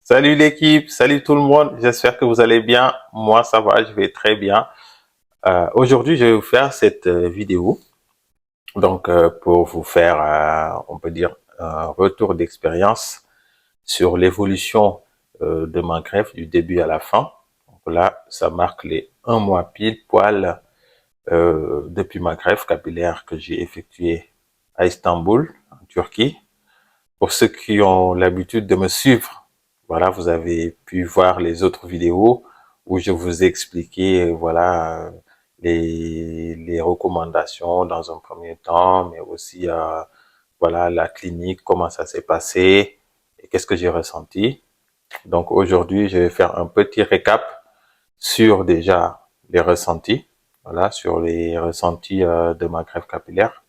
Salut l'équipe, salut tout le monde, j'espère que vous allez bien. Moi, ça va, je vais très bien. Aujourd'hui, je vais vous faire cette vidéo pour vous faire, on peut dire, un retour d'expérience sur l'évolution de ma greffe du début à la fin. Donc là, ça marque les un mois pile poil depuis ma greffe capillaire que j'ai effectuée à Istanbul, en Turquie. Pour ceux qui ont l'habitude de me suivre, voilà, vous avez pu voir les autres vidéos où je vous ai expliqué, voilà, les recommandations dans un premier temps, mais aussi, voilà, la clinique, comment ça s'est passé et qu'est-ce que j'ai ressenti. Donc aujourd'hui, je vais faire un petit récap sur déjà les ressentis, voilà, sur les ressentis de ma greffe capillaire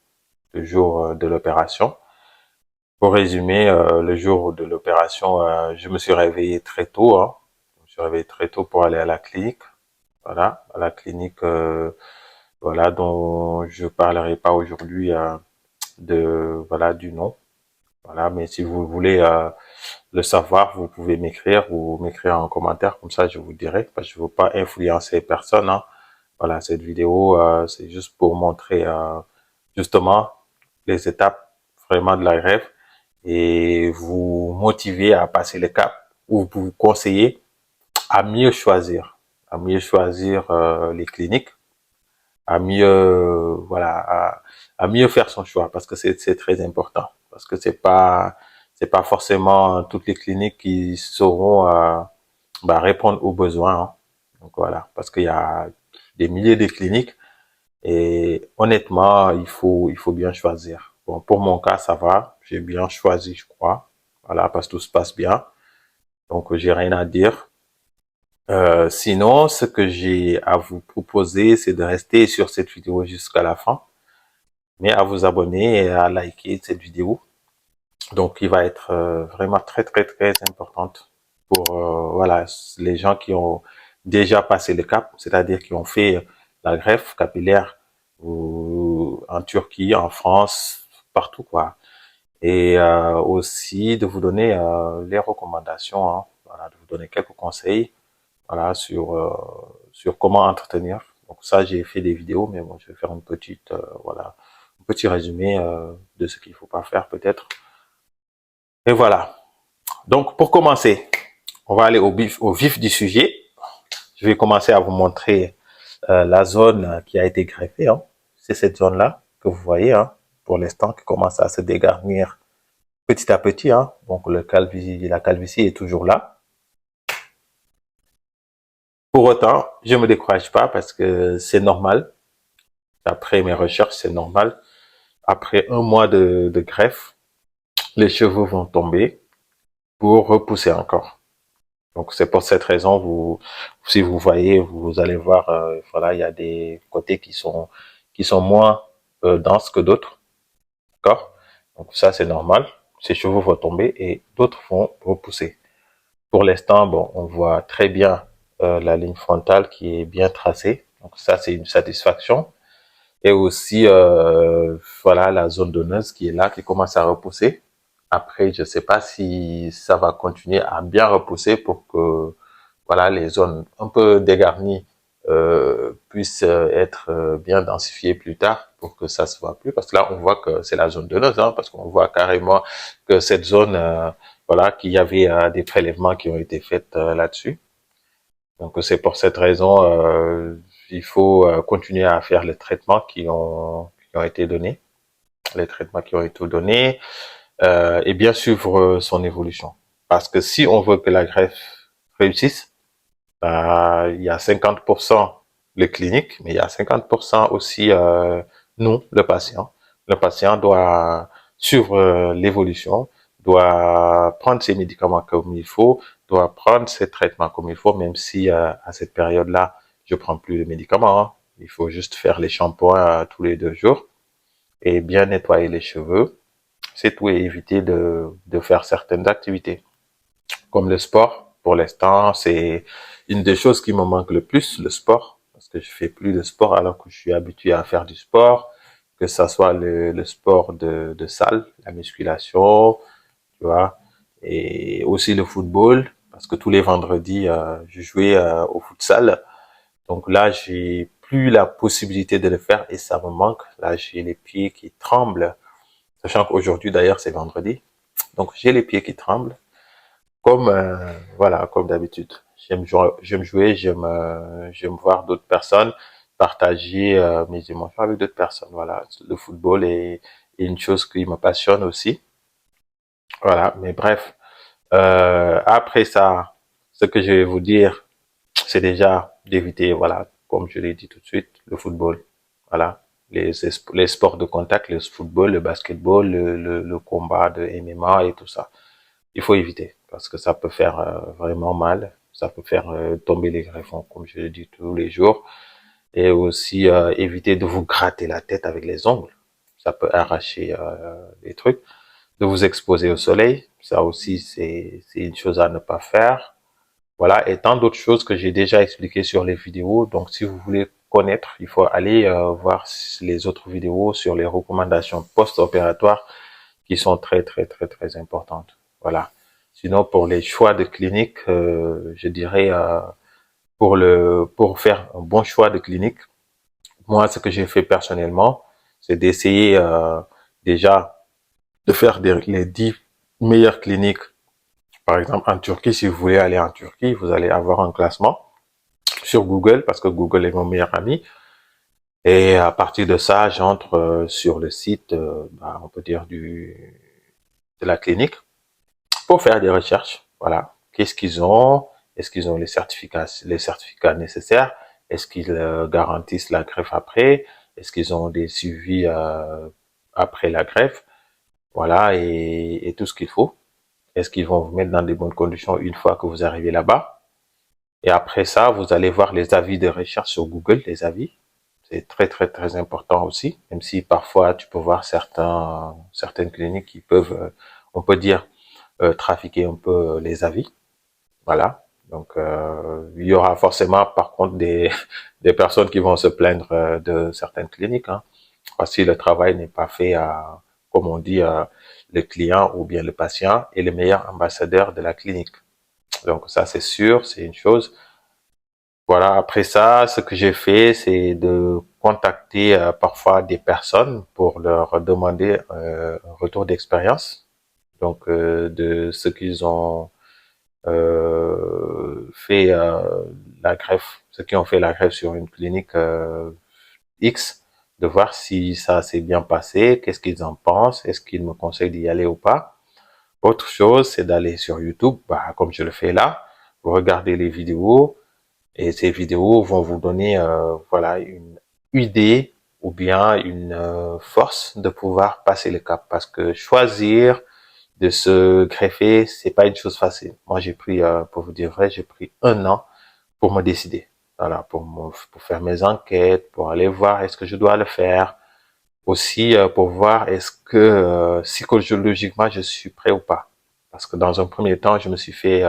le jour de l'opération. Pour résumer, le jour de l'opération, je me suis réveillé très tôt. Hein. Je me suis réveillé très tôt pour aller à la clinique. Voilà, à la clinique, voilà, dont je parlerai pas aujourd'hui voilà, du nom. Voilà, mais si vous voulez le savoir, vous pouvez m'écrire ou m'écrire en commentaire, comme ça je vous dirai, parce que je veux pas influencer personne. Hein. Voilà, cette vidéo, c'est juste pour montrer justement les étapes vraiment de la greffe et vous motiver à passer le cap ou vous conseiller à mieux choisir les cliniques, à mieux voilà, à mieux faire son choix parce que c'est très important parce que c'est pas forcément toutes les cliniques qui sauront répondre aux besoins. Hein. Donc voilà, parce qu'il y a des milliers de cliniques et honnêtement, il faut bien choisir. Bon, pour mon cas, ça va. J'ai bien choisi, je crois. Voilà, parce que tout se passe bien. Donc, j'ai rien à dire. Sinon, ce que j'ai à vous proposer, c'est de rester sur cette vidéo jusqu'à la fin, mais à vous abonner et à liker cette vidéo. Donc, il va être vraiment très, très, très importante pour voilà, les gens qui ont déjà passé le cap, c'est-à-dire qui ont fait la greffe capillaire ou en Turquie, en France, partout quoi. Et aussi de vous donner les recommandations, hein, voilà, de vous donner quelques conseils, voilà, sur comment entretenir. Donc ça, j'ai fait des vidéos, mais bon, je vais faire une petite, voilà, un petit résumé de ce qu'il faut pas faire peut-être. Et voilà. Donc pour commencer, on va aller au vif du sujet. Je vais commencer à vous montrer la zone qui a été greffée. Hein. C'est cette zone-là que vous voyez, hein, pour l'instant, qui commence à se dégarnir petit à petit. Hein. Donc la calvitie est toujours là. Pour autant, je me décourage pas parce que c'est normal. Après mes recherches, c'est normal. Après un mois de greffe, les cheveux vont tomber pour repousser encore. Donc c'est pour cette raison, si vous voyez, vous allez voir, voilà, il y a des côtés qui sont moins denses que d'autres, d'accord. Donc ça c'est normal. Ces cheveux vont tomber et d'autres vont repousser. Pour l'instant, bon, on voit très bien la ligne frontale qui est bien tracée. Donc ça c'est une satisfaction. Et aussi, voilà, la zone donneuse qui est là, qui commence à repousser. Après, je sais pas si ça va continuer à bien repousser pour que, voilà, les zones un peu dégarnies puissent être bien densifiées plus tard pour que ça se voit plus. Parce que là, on voit que c'est la zone donneuse, hein, parce qu'on voit carrément que cette zone, voilà, qu'il y avait des prélèvements qui ont été faits là-dessus. Donc c'est pour cette raison, il faut continuer à faire les traitements qui ont été donnés, les traitements qui ont été donnés, et bien suivre son évolution. Parce que si on veut que la greffe réussisse, il y a 50% les cliniques, mais il y a 50% aussi nous, le patient. Le patient doit suivre l'évolution, doit prendre ses médicaments comme il faut, doit prendre ses traitements comme il faut, même si à cette période-là, je prends plus de médicaments. Hein. Il faut juste faire les shampoings tous les 2 jours et bien nettoyer les cheveux. C'est tout et éviter de faire certaines activités comme le sport. Pour l'instant, c'est une des choses qui me manque le plus, le sport, parce que je fais plus de sport alors que je suis habitué à faire du sport, que ça soit le sport de salle, la musculation, tu vois, et aussi le football. parce que tous les vendredis, je jouais au futsal. Donc là, j'ai plus la possibilité de le faire et ça me manque. Là, j'ai les pieds qui tremblent, sachant qu'aujourd'hui, d'ailleurs, c'est vendredi. Donc, j'ai les pieds qui tremblent, comme voilà, comme d'habitude. J'aime jouer, j'aime voir d'autres personnes, partager mes émotions avec d'autres personnes. Voilà, le football est une chose qui me passionne aussi. Voilà, mais bref. Après ça, ce que je vais vous dire, c'est déjà d'éviter, voilà, comme je l'ai dit tout de suite, le football. Voilà, les sports de contact, le football, le basketball, le combat de MMA et tout ça. Il faut éviter parce que ça peut faire vraiment mal. Ça peut faire tomber les greffons, comme je le dis tous les jours. Et aussi éviter de vous gratter la tête avec les ongles. Ça peut arracher des trucs. De vous exposer au soleil, ça aussi c'est une chose à ne pas faire. Voilà, et tant d'autres choses que j'ai déjà expliquées sur les vidéos. Donc, si vous voulez connaître, il faut aller voir les autres vidéos sur les recommandations post-opératoires qui sont très importantes. Voilà. Sinon, pour les choix de clinique, je dirais pour faire un bon choix de clinique, moi, ce que j'ai fait personnellement, c'est d'essayer déjà de faire les 10 meilleures cliniques. Par exemple, en Turquie, si vous voulez aller en Turquie, vous allez avoir un classement sur Google, parce que Google est mon meilleur ami. Et à partir de ça, j'entre sur le site, on peut dire de la clinique, pour faire des recherches. Voilà. Qu'est-ce qu'ils ont? Est-ce qu'ils ont les certificats nécessaires? Est-ce qu'ils garantissent la greffe après? Est-ce qu'ils ont des suivis après la greffe? Voilà, et tout ce qu'il faut. Est-ce qu'ils vont vous mettre dans des bonnes conditions une fois que vous arrivez là-bas? Et après ça, vous allez voir les avis de recherche sur Google, les avis. C'est très important aussi, même si parfois tu peux voir certaines cliniques qui peuvent, on peut dire, trafiquer un peu les avis. Voilà. Donc, il y aura forcément, par contre, des personnes qui vont se plaindre de certaines cliniques, hein, parce que le travail n'est pas fait comme on dit, le client ou bien le patient est le meilleur ambassadeur de la clinique. Donc, ça, c'est sûr, c'est une chose. Voilà, après ça, ce que j'ai fait, c'est de contacter parfois des personnes pour leur demander un retour d'expérience, donc de ce qu'ils ont fait la greffe, ceux qui ont fait la greffe sur une clinique X, de voir si ça s'est bien passé, qu'est-ce qu'ils en pensent, est-ce qu'ils me conseillent d'y aller ou pas. Autre chose, c'est d'aller sur YouTube, comme je le fais là, vous regardez les vidéos, et ces vidéos vont vous donner voilà une idée ou bien une force de pouvoir passer le cap, parce que choisir de se greffer, c'est pas une chose facile. Moi, j'ai pris, pour vous dire vrai, j'ai pris 1 an pour me décider. Voilà, pour faire mes enquêtes, pour aller voir est-ce que je dois le faire. Aussi, pour voir est-ce que psychologiquement, je suis prêt ou pas. Parce que dans un premier temps, je me suis fait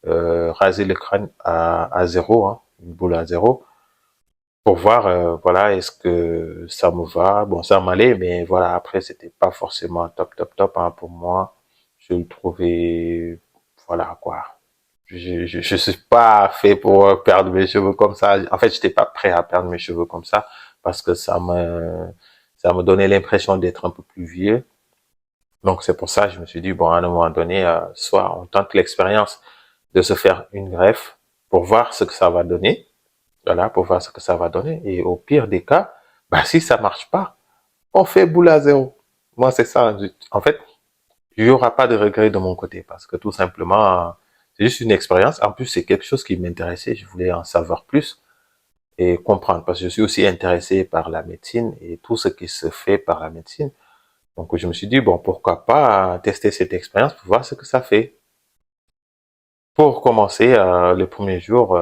raser le crâne à zéro, hein, une boule à zéro, pour voir, voilà, est-ce que ça me va. Bon, ça m'allait, mais voilà, après, c'était pas forcément top, hein, pour moi. Je le trouvais, voilà, quoi. Je suis pas fait pour perdre mes cheveux comme ça. En fait, j'étais pas prêt à perdre mes cheveux comme ça, parce que ça me donnait l'impression d'être un peu plus vieux. Donc, c'est pour ça que je me suis dit, bon, à un moment donné, soit on tente l'expérience de se faire une greffe pour voir ce que ça va donner. Voilà, pour voir ce que ça va donner. Et au pire des cas, si ça marche pas, on fait boule à zéro. Moi, c'est ça. En fait, il n'y aura pas de regret de mon côté parce que tout simplement, c'est juste une expérience. En plus, c'est quelque chose qui m'intéressait. Je voulais en savoir plus et comprendre parce que je suis aussi intéressé par la médecine et tout ce qui se fait par la médecine. Donc, je me suis dit, bon, pourquoi pas tester cette expérience pour voir ce que ça fait. Pour commencer, le premier jour,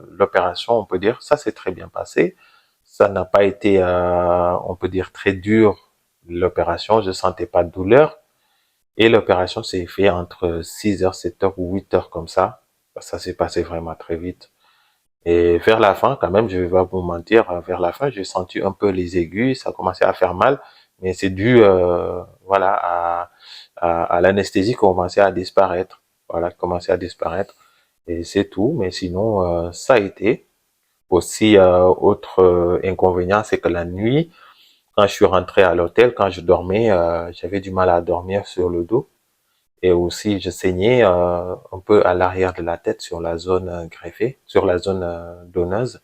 l'opération, on peut dire, ça s'est très bien passé. Ça n'a pas été, on peut dire, très dur, l'opération. Je sentais pas de douleur. Et l'opération s'est fait entre 6 heures, 7 heures ou 8 heures comme ça. Ça s'est passé vraiment très vite. Et vers la fin, quand même, je vais pas vous mentir, vers la fin, j'ai senti un peu les aigus, ça commençait à faire mal, mais c'est dû, voilà, à l'anesthésie qui commençait à disparaître. voilà, commencer à disparaître. Et c'est tout. Mais sinon, ça a été. Aussi, autre inconvénient, c'est que la nuit, quand je suis rentré à l'hôtel, quand je dormais, j'avais du mal à dormir sur le dos. Et aussi, je saignais un peu à l'arrière de la tête sur la zone greffée, sur la zone donneuse,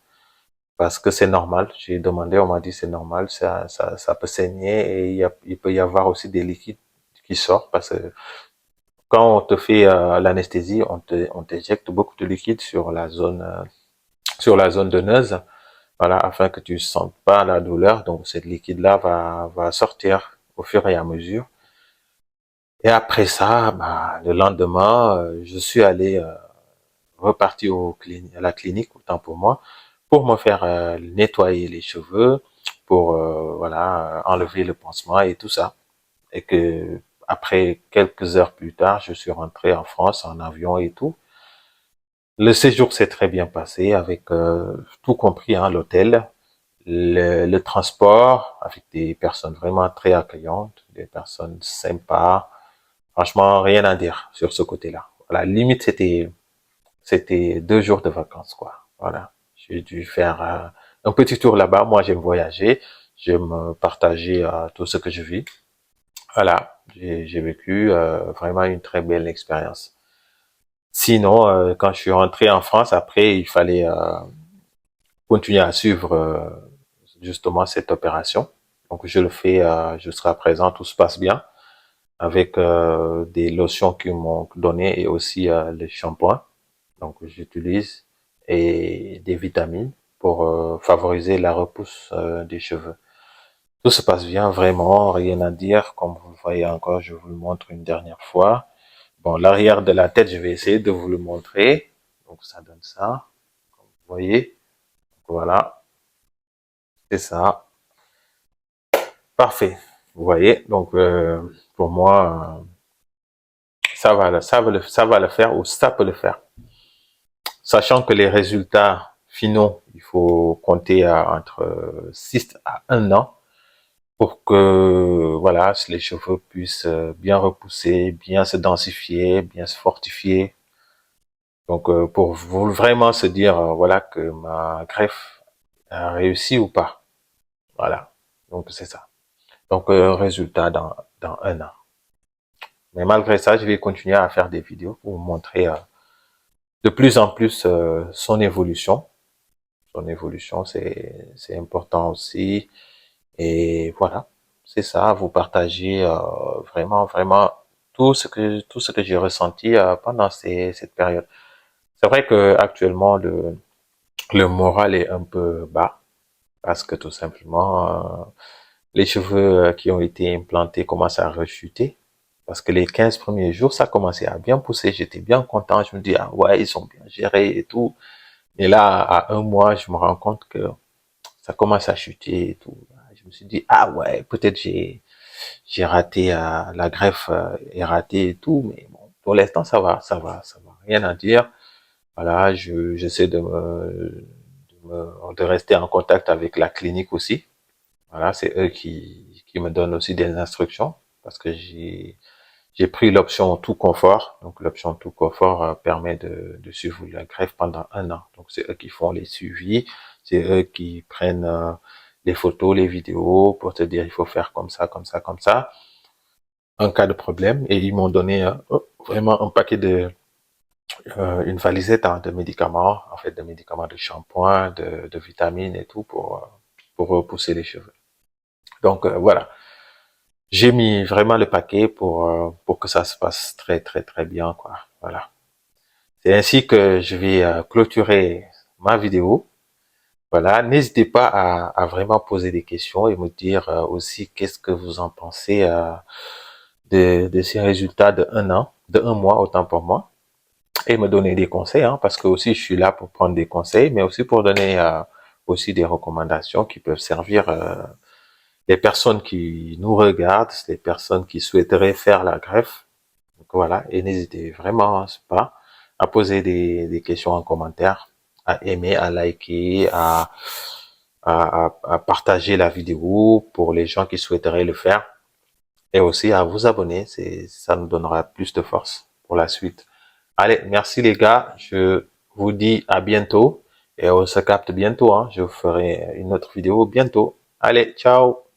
parce que c'est normal. J'ai demandé, on m'a dit c'est normal, ça peut saigner et il peut y avoir aussi des liquides qui sortent parce que quand on te fait l'anesthésie, on t'éjecte beaucoup de liquide sur la zone donneuse, voilà, afin que tu ne sentes pas la douleur. Donc, cette liquide-là va sortir au fur et à mesure. Et après ça, bah, le lendemain, je suis allé reparti à la clinique, autant pour moi, pour me faire nettoyer les cheveux, pour voilà, enlever le pansement et tout ça. Et que après quelques heures plus tard, je suis rentré en France en avion et tout. Le séjour s'est très bien passé avec tout compris, hein, l'hôtel, le transport avec des personnes vraiment très accueillantes, des personnes sympas. Franchement, rien à dire sur ce côté-là. Voilà, limite c'était 2 jours de vacances, quoi. Voilà. J'ai dû faire un petit tour là-bas. Moi, j'aime voyager. J'aime partager tout ce que je vis. Voilà. J'ai vécu vraiment une très belle expérience. Sinon, quand je suis rentré en France, après, il fallait continuer à suivre justement cette opération. Donc, je le fais jusqu'à présent. Tout se passe bien avec des lotions qu'ils m'ont donné et aussi les shampoings. Donc, j'utilise et des vitamines pour favoriser la repousse des cheveux. Tout se passe bien, vraiment, rien à dire. Comme vous le voyez encore, je vous le montre une dernière fois. Bon, l'arrière de la tête, je vais essayer de vous le montrer. Donc, ça donne ça. Vous voyez? Voilà, c'est ça. Parfait. Vous voyez? Donc, pour moi, ça va le faire ou ça peut le faire. Sachant que les résultats finaux, il faut compter entre 6 à 1 an pour que voilà, les cheveux puissent bien repousser, bien se densifier, bien se fortifier. Donc pour vraiment se dire voilà que ma greffe a réussi ou pas. Voilà. Donc c'est ça. Donc résultat dans 1 an. Mais malgré ça, je vais continuer à faire des vidéos pour vous montrer de plus en plus son évolution. Son évolution, c'est important aussi. Et voilà, c'est ça, vous partagez vraiment, vraiment tout ce que j'ai ressenti pendant cette période. C'est vrai que actuellement le moral est un peu bas parce que tout simplement les cheveux qui ont été implantés commencent à rechuter. Parce que les 15 premiers jours, ça commençait à bien pousser. J'étais bien content. Je me dis, ah ouais, ils sont bien gérés et tout. Et là, à 1 mois, je me rends compte que ça commence à chuter et tout. Je me suis dit, ah ouais, peut-être j'ai raté, la greffe est ratée et tout, mais bon, pour l'instant, ça va, rien à dire. Voilà, j'essaie de rester en contact avec la clinique aussi. Voilà, c'est eux qui me donnent aussi des instructions parce que j'ai pris l'option tout confort. Donc, l'option tout confort permet de suivre la greffe pendant 1 an. Donc, c'est eux qui font les suivis. C'est eux qui prennent les photos, les vidéos pour te dire il faut faire comme ça, comme ça, comme ça. En cas de problème. Et ils m'ont donné vraiment un paquet une valisette hein, de médicaments, en fait, de médicaments de shampoing, de vitamines et tout pour repousser les cheveux. Donc, voilà. J'ai mis vraiment le paquet pour que ça se passe très, très, très bien, quoi. Voilà. C'est ainsi que je vais clôturer ma vidéo. Voilà. N'hésitez pas à vraiment poser des questions et me dire aussi qu'est-ce que vous en pensez de ces résultats de 1 an, de 1 mois, autant pour moi. Et me donner des conseils, hein, parce que aussi je suis là pour prendre des conseils, mais aussi pour donner aussi des recommandations qui peuvent servir les personnes qui nous regardent, les personnes qui souhaiteraient faire la greffe. Donc voilà, et n'hésitez vraiment pas à poser des questions en commentaire, à aimer, à liker, à partager la vidéo pour les gens qui souhaiteraient le faire, et aussi à vous abonner, ça nous donnera plus de force pour la suite. Allez, merci les gars. Je vous dis à bientôt et on se capte bientôt, hein. Je ferai une autre vidéo bientôt. Allez, ciao!